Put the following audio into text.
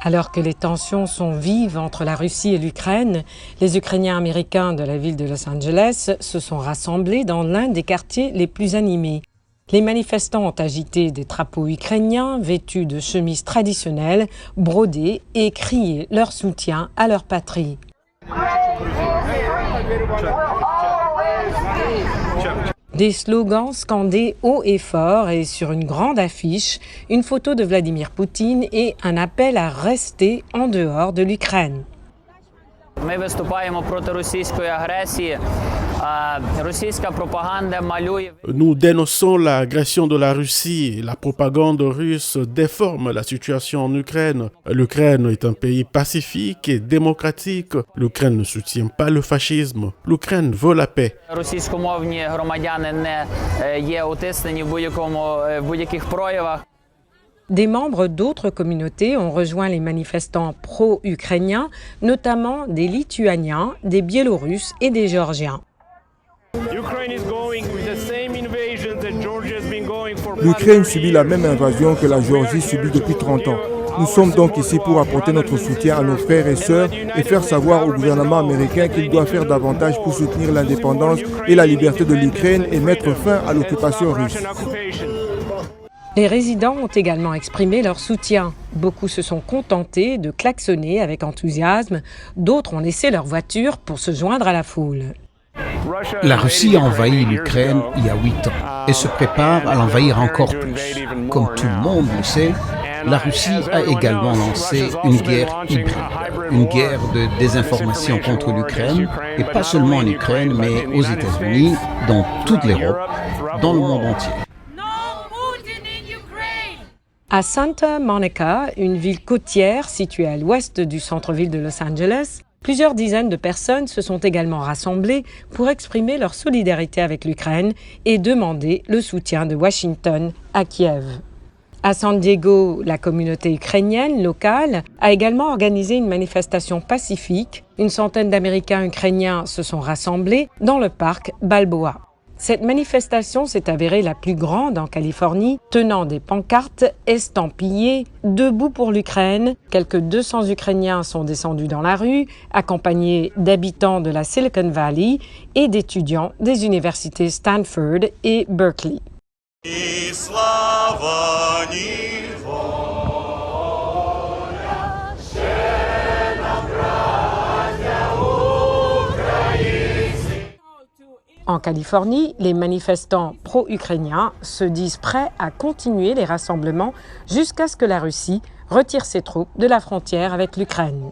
Alors que les tensions sont vives entre la Russie et l'Ukraine, les Ukrainiens américains de la ville de Los Angeles se sont rassemblés dans l'un des quartiers les plus animés. Les manifestants ont agité des drapeaux ukrainiens vêtus de chemises traditionnelles, brodées et crié leur soutien à leur patrie. Des slogans scandés haut et fort et sur une grande affiche, une photo de Vladimir Poutine et un appel à rester en dehors de l'Ukraine. Ми виступаємо проти російської агресії. Російська пропаганда малює. Nous dénonçons l'agression de la Russie. La propagande russe déforme la situation en Ukraine. L'Ukraine est un pays pacifique et démocratique. L'Ukraine ne soutient pas le fascisme. L'Ukraine veut la paix. Російськомовні громадяни не є утиснені в будь-яких проявах. Des membres d'autres communautés ont rejoint les manifestants pro-ukrainiens, notamment des Lituaniens, des Biélorusses et des Géorgiens. L'Ukraine subit la même invasion que la Géorgie subit depuis 30 ans. Nous sommes donc ici pour apporter notre soutien à nos frères et sœurs et faire savoir au gouvernement américain qu'il doit faire davantage pour soutenir l'indépendance et la liberté de l'Ukraine et mettre fin à l'occupation russe. Les résidents ont également exprimé leur soutien. Beaucoup se sont contentés de klaxonner avec enthousiasme, d'autres ont laissé leur voiture pour se joindre à la foule. La Russie a envahi l'Ukraine il y a 8 ans et se prépare à l'envahir encore plus. Comme tout le monde le sait, la Russie a également lancé une guerre hybride, une guerre de désinformation contre l'Ukraine, et pas seulement en Ukraine, mais aux États-Unis, dans toute l'Europe, dans le monde entier. À Santa Monica, une ville côtière située à l'ouest du centre-ville de Los Angeles, plusieurs dizaines de personnes se sont également rassemblées pour exprimer leur solidarité avec l'Ukraine et demander le soutien de Washington à Kiev. À San Diego, la communauté ukrainienne locale a également organisé une manifestation pacifique. Une centaine d'Américains ukrainiens se sont rassemblés dans le parc Balboa. Cette manifestation s'est avérée la plus grande en Californie, tenant des pancartes estampillées « Debout pour l'Ukraine ». Quelques 200 Ukrainiens sont descendus dans la rue, accompagnés d'habitants de la Silicon Valley et d'étudiants des universités Stanford et Berkeley. En Californie, les manifestants pro-ukrainiens se disent prêts à continuer les rassemblements jusqu'à ce que la Russie retire ses troupes de la frontière avec l'Ukraine.